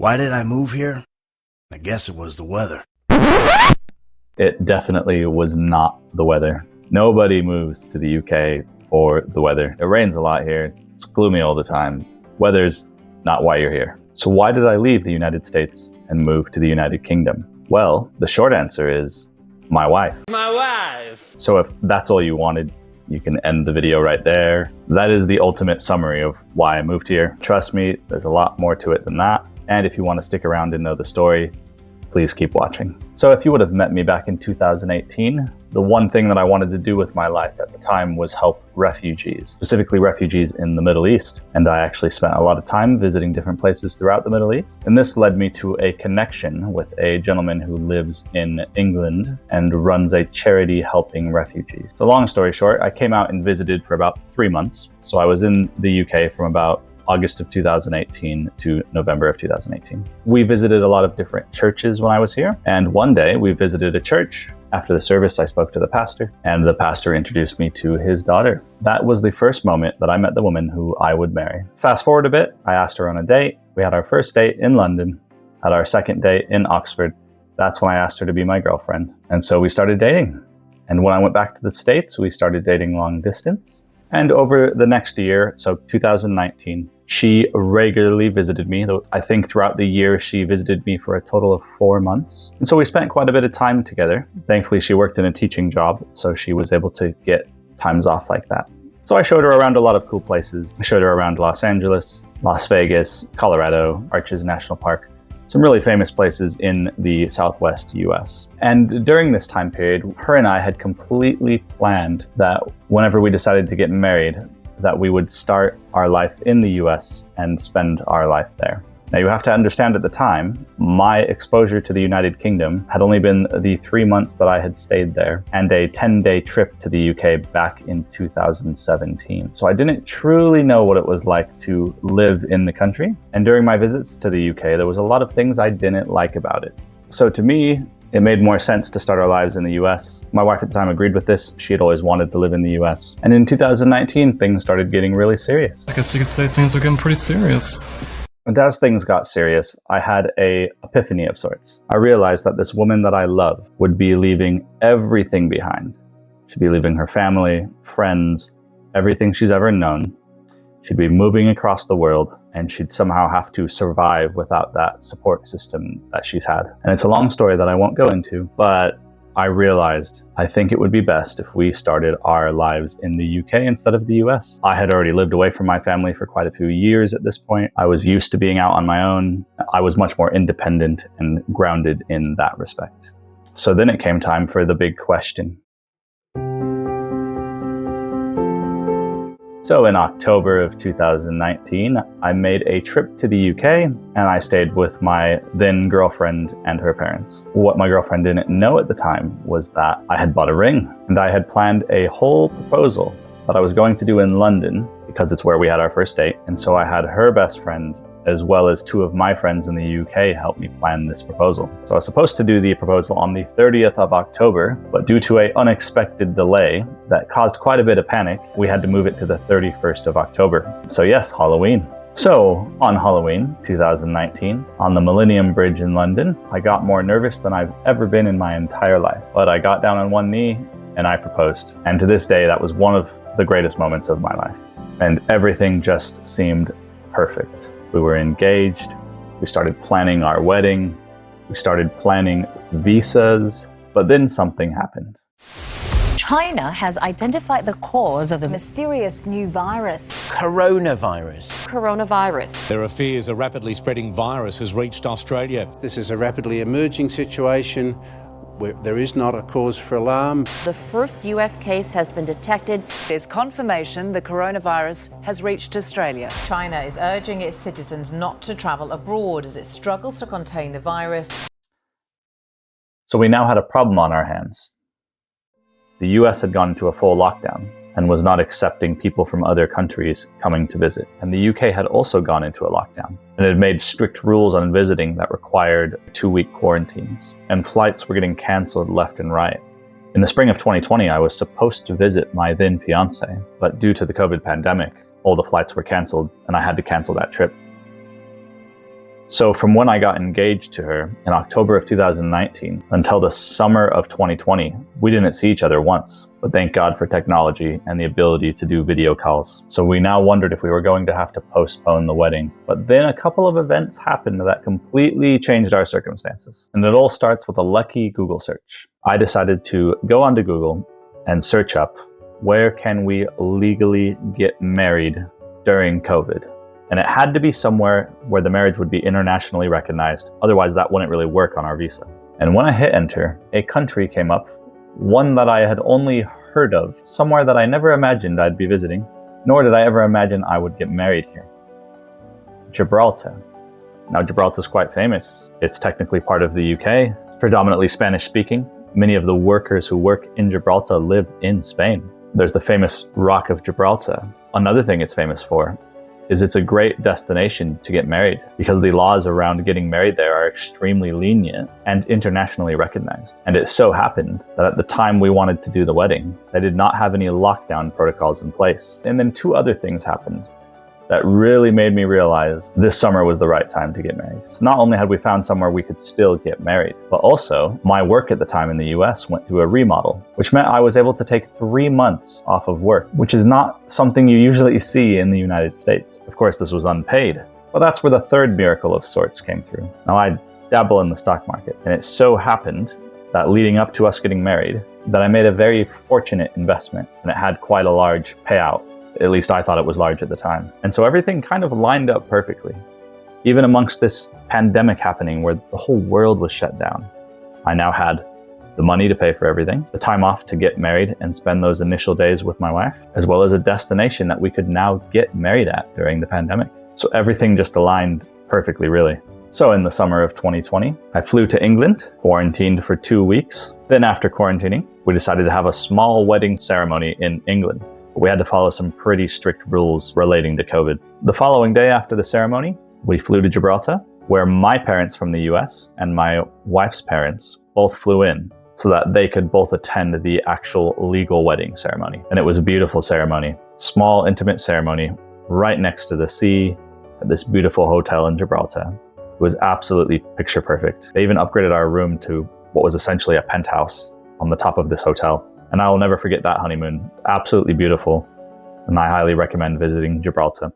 Why did I move here? I guess it was the weather. It definitely was not the weather. Nobody moves to the UK for the weather. It rains a lot here. It's gloomy all the time. Weather's not why you're here. So why did I leave the United States and move to the United Kingdom? Well, the short answer is my wife. My wife! So if that's all you wanted, you can end the video right there. That is the ultimate summary of why I moved here. Trust me, there's a lot more to it than that. And if you want to stick around and know the story, please keep watching. So if you would have met me back in 2018, the one thing that I wanted to do with my life at the time was help refugees, specifically refugees in the Middle East. And I actually spent a lot of time visiting different places throughout the Middle East. And this led me to a connection with a gentleman who lives in England and runs a charity helping refugees. So long story short, I came out and visited for about 3 months. So I was in the UK from about August of 2018 to November of 2018. We visited a lot of different churches when I was here. And one day we visited a church. After the service, I spoke to the pastor, and the pastor introduced me to his daughter. That was the first moment that I met the woman who I would marry. Fast forward a bit, I asked her on a date. We had our first date in London, had our second date in Oxford. That's when I asked her to be my girlfriend. And so we started dating. And when I went back to the States, we started dating long distance. And over the next year, so 2019, she regularly visited me. I think throughout the year, she visited me for a total of 4 months. And so we spent quite a bit of time together. Thankfully, she worked in a teaching job, so she was able to get times off like that. So I showed her around a lot of cool places. I showed her around Los Angeles, Las Vegas, Colorado, Arches National Park, some really famous places in the Southwest US. And during this time period, her and I had completely planned that whenever we decided to get married, that we would start our life in the US and spend our life there. Now you have to understand at the time, my exposure to the United Kingdom had only been the 3 months that I had stayed there and a 10-day trip to the UK back in 2017. So I didn't truly know what it was like to live in the country. And during my visits to the UK, there was a lot of things I didn't like about it. So to me, it made more sense to start our lives in the US. My wife at the time agreed with this. She had always wanted to live in the US. And in 2019, things started getting really serious. I guess you could say things are getting pretty serious. And as things got serious, I had an epiphany of sorts. I realized that this woman that I love would be leaving everything behind. She'd be leaving her family, friends, everything she's ever known. She'd be moving across the world, and she'd somehow have to survive without that support system that she's had. And it's a long story that I won't go into, but I realized I think it would be best if we started our lives in the UK instead of the US. I had already lived away from my family for quite a few years at this point. I was used to being out on my own. I was much more independent and grounded in that respect. So then it came time for the big question. So in October of 2019, I made a trip to the UK and I stayed with my then girlfriend and her parents. What my girlfriend didn't know at the time was that I had bought a ring and I had planned a whole proposal that I was going to do in London because it's where we had our first date. And so I had her best friend as well as 2 of my friends in the UK help me plan this proposal. So I was supposed to do the proposal on the 30th of October, but due to an unexpected delay that caused quite a bit of panic, we had to move it to the 31st of October. So yes, Halloween. So on Halloween 2019, on the Millennium Bridge in London, I got more nervous than I've ever been in my entire life. But I got down on one knee and I proposed. And to this day, that was one of the greatest moments of my life. And everything just seemed perfect. We were engaged, we started planning our wedding, we started planning visas, but then something happened. China has identified the cause of the mysterious new virus. Coronavirus. There are fears a rapidly spreading virus has reached Australia. This is a rapidly emerging situation where there is not a cause for alarm. The first US case has been detected. There's confirmation the coronavirus has reached Australia. China is urging its citizens not to travel abroad as it struggles to contain the virus. So we now had a problem on our hands. The US had gone into a full lockdown and was not accepting people from other countries coming to visit. And the UK had also gone into a lockdown and had made strict rules on visiting that required 2-week quarantines. And flights were getting canceled left and right. In the spring of 2020, I was supposed to visit my then fiance, but due to the COVID pandemic, all the flights were canceled and I had to cancel that trip. So from when I got engaged to her in October of 2019 until the summer of 2020, we didn't see each other once. But thank God for technology and the ability to do video calls. So we now wondered if we were going to have to postpone the wedding. But then a couple of events happened that completely changed our circumstances. And it all starts with a lucky Google search. I decided to go onto Google and search up, where can we legally get married during COVID? And it had to be somewhere where the marriage would be internationally recognized. Otherwise, that wouldn't really work on our visa. And when I hit enter, a country came up, one that I had only heard of, somewhere that I never imagined I'd be visiting, nor did I ever imagine I would get married here. Gibraltar. Now, Gibraltar is quite famous. It's technically part of the UK, predominantly Spanish speaking. Many of the workers who work in Gibraltar live in Spain. There's the famous Rock of Gibraltar. Another thing it's famous for is it's a great destination to get married because the laws around getting married there are extremely lenient and internationally recognized. And it so happened that at the time we wanted to do the wedding, they did not have any lockdown protocols in place. And then two other things happened that really made me realize this summer was the right time to get married. So not only had we found somewhere we could still get married, but also my work at the time in the US went through a remodel, which meant I was able to take 3 months off of work, which is not something you usually see in the United States. Of course, this was unpaid, but that's where the third miracle of sorts came through. Now, I dabble in the stock market, and it so happened that leading up to us getting married, that I made a very fortunate investment, and it had quite a large payout. At least I thought it was large at the time. And so everything kind of lined up perfectly. Even amongst this pandemic happening where the whole world was shut down, I now had the money to pay for everything, the time off to get married and spend those initial days with my wife, as well as a destination that we could now get married at during the pandemic. So everything just aligned perfectly, really. So in the summer of 2020, I flew to England, quarantined for 2 weeks. Then after quarantining, we decided to have a small wedding ceremony in England. We had to follow some pretty strict rules relating to COVID. The following day after the ceremony, we flew to Gibraltar, where my parents from the US and my wife's parents both flew in so that they could both attend the actual legal wedding ceremony. And it was a beautiful ceremony, small, intimate ceremony right next to the sea at this beautiful hotel in Gibraltar. It was absolutely picture perfect. They even upgraded our room to what was essentially a penthouse on the top of this hotel. And I will never forget that honeymoon. Absolutely beautiful. And I highly recommend visiting Gibraltar.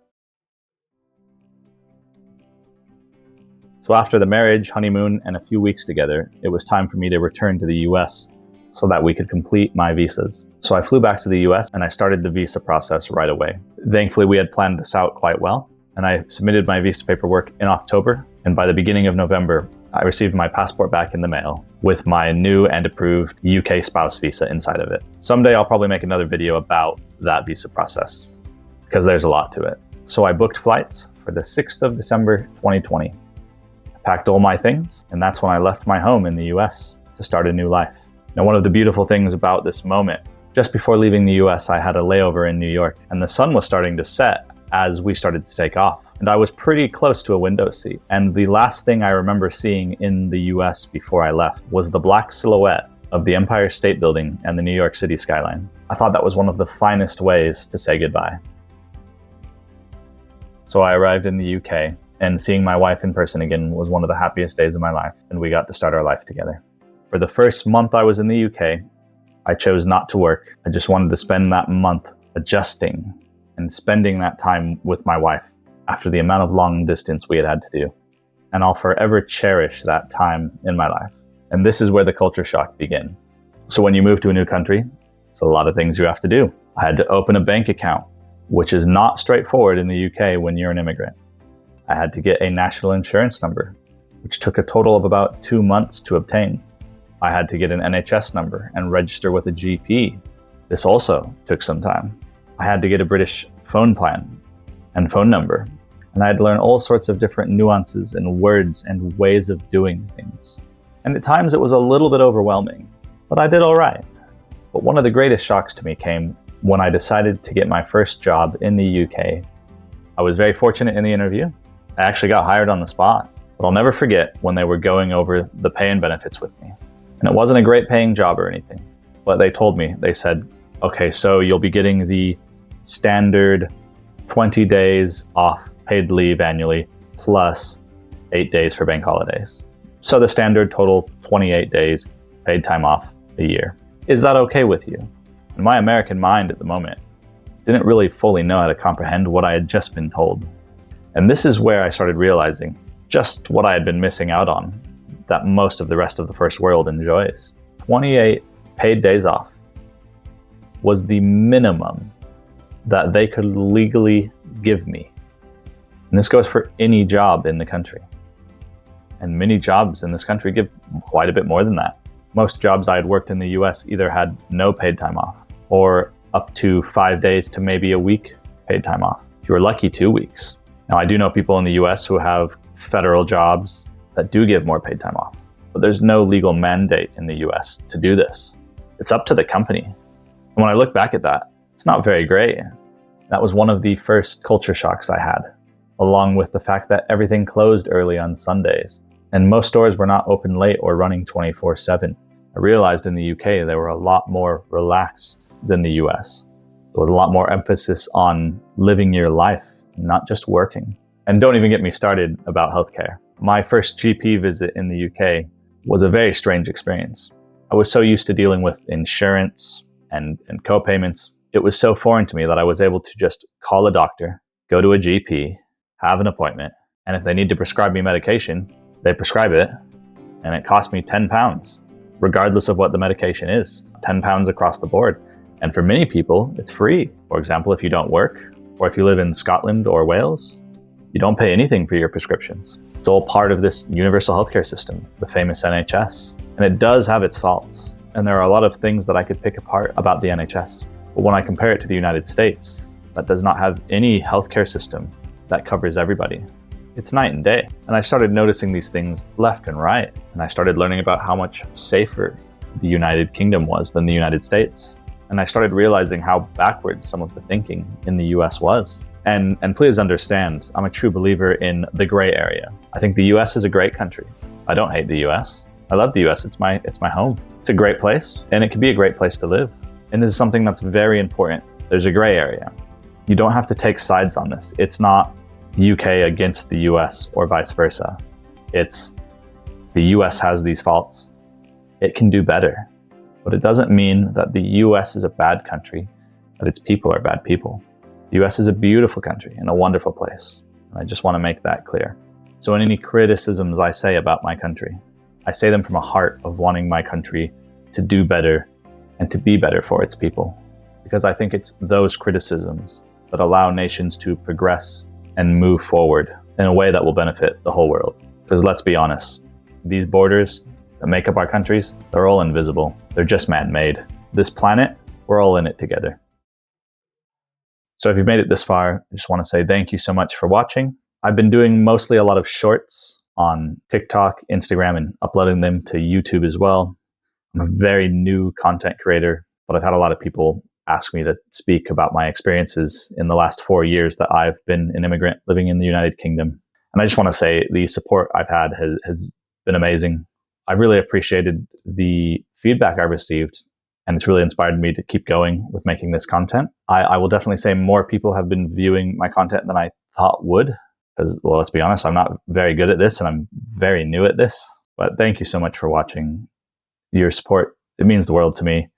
So after the marriage, honeymoon, and a few weeks together, it was time for me to return to the US so that we could complete my visas. So I flew back to the US and I started the visa process right away. Thankfully, we had planned this out quite well. And I submitted my visa paperwork in October. And by the beginning of November, I received my passport back in the mail with my new and approved UK spouse visa inside of it. Someday I'll probably make another video about that visa process because there's a lot to it. So I booked flights for the 6th of December, 2020. I packed all my things, and that's when I left my home in the US to start a new life. Now, one of the beautiful things about this moment, just before leaving the US, I had a layover in New York, and the sun was starting to set as we started to take off. And I was pretty close to a window seat. And the last thing I remember seeing in the US before I left was the black silhouette of the Empire State Building and the New York City skyline. I thought that was one of the finest ways to say goodbye. So I arrived in the UK, and seeing my wife in person again was one of the happiest days of my life, and we got to start our life together. For the first month I was in the UK, I chose not to work. I just wanted to spend that month adjusting and spending that time with my wife after the amount of long distance we had to do. And I'll forever cherish that time in my life. And this is where the culture shock began. So when you move to a new country, it's a lot of things you have to do. I had to open a bank account, which is not straightforward in the UK when you're an immigrant. I had to get a national insurance number, which took a total of about 2 months to obtain. I had to get an NHS number and register with a GP. This also took some time. I had to get a British phone plan and phone number. And I had to learn all sorts of different nuances and words and ways of doing things. And at times it was a little bit overwhelming, but I did all right. But one of the greatest shocks to me came when I decided to get my first job in the UK. I was very fortunate in the interview. I actually got hired on the spot, but I'll never forget when they were going over the pay and benefits with me. And it wasn't a great paying job or anything, but they told me, they said, okay, so you'll be getting the standard 20 days off paid leave annually, plus 8 days for bank holidays. So the standard total 28 days paid time off a year. Is that okay with you? And my American mind at the moment didn't really fully know how to comprehend what I had just been told. And this is where I started realizing just what I had been missing out on that most of the rest of the first world enjoys. 28 paid days off was the minimum that they could legally give me. And this goes for any job in the country. And many jobs in this country give quite a bit more than that. Most jobs I had worked in the US either had no paid time off or up to 5 days to maybe a week paid time off. If you were lucky, 2 weeks. Now, I do know people in the US who have federal jobs that do give more paid time off, but there's no legal mandate in the US to do this. It's up to the company. And when I look back at that, it's not very great. That was one of the first culture shocks I had, along with the fact that everything closed early on Sundays, and most stores were not open late or running 24/7. I realized in the UK they were a lot more relaxed than the US. There was a lot more emphasis on living your life, not just working. And don't even get me started about healthcare. My first GP visit in the UK was a very strange experience. I was so used to dealing with insurance and co-payments. It was so foreign to me that I was able to just call a doctor, go to a GP, have an appointment, and if they need to prescribe me medication, they prescribe it, and it cost me £10, regardless of what the medication is. £10 across the board. And for many people, it's free. For example, if you don't work, or if you live in Scotland or Wales, you don't pay anything for your prescriptions. It's all part of this universal healthcare system, the famous NHS. And it does have its faults. And there are a lot of things that I could pick apart about the NHS. But when I compare it to the United States, that does not have any healthcare system that covers everybody. It's night and day. And I started noticing these things left and right. And I started learning about how much safer the United Kingdom was than the United States. And I started realizing how backwards some of the thinking in the US was. And please understand, I'm a true believer in the gray area. I think the US is a great country. I don't hate the US. I love the US. It's my home. It's a great place, and it can be a great place to live. And this is something that's very important. There's a gray area. You don't have to take sides on this. It's not the UK against the US or vice versa. It's the US has these faults. It can do better. But it doesn't mean that the US is a bad country, that its people are bad people. The US is a beautiful country and a wonderful place. And I just want to make that clear. So in any criticisms I say about my country, I say them from a heart of wanting my country to do better and to be better for its people. Because I think it's those criticisms that allow nations to progress and move forward in a way that will benefit the whole world. Because let's be honest, these borders that make up our countries, they're all invisible. They're just man-made. This planet, we're all in it together. So if you've made it this far, I just want to say thank you so much for watching. I've been doing mostly a lot of shorts on TikTok, Instagram, and uploading them to YouTube as well. I'm a very new content creator, but I've had a lot of people ask me to speak about my experiences in the last 4 years that I've been an immigrant living in the United Kingdom. And I just want to say the support I've had has been amazing. I've really appreciated the feedback I've received, and it's really inspired me to keep going with making this content. I will definitely say more people have been viewing my content than I thought would, because, well, let's be honest, I'm not very good at this and I'm very new at this. But thank you so much for watching. Your support, it means the world to me.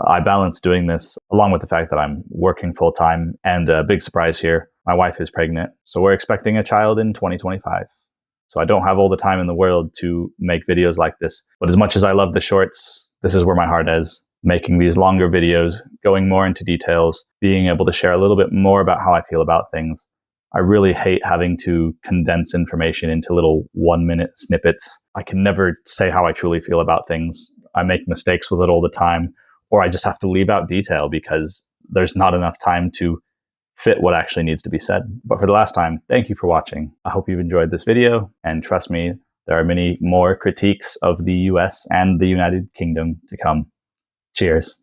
I balance doing this along with the fact that I'm working full time, and a big surprise here, my wife is pregnant. So we're expecting a child in 2025. So I don't have all the time in the world to make videos like this. But as much as I love the shorts, this is where my heart is. Making these longer videos, going more into details, being able to share a little bit more about how I feel about things. I really hate having to condense information into little 1-minute snippets. I can never say how I truly feel about things. I make mistakes with it all the time, or I just have to leave out detail because there's not enough time to fit what actually needs to be said. But for the last time, thank you for watching. I hope you've enjoyed this video, and trust me, there are many more critiques of the US and the United Kingdom to come. Cheers.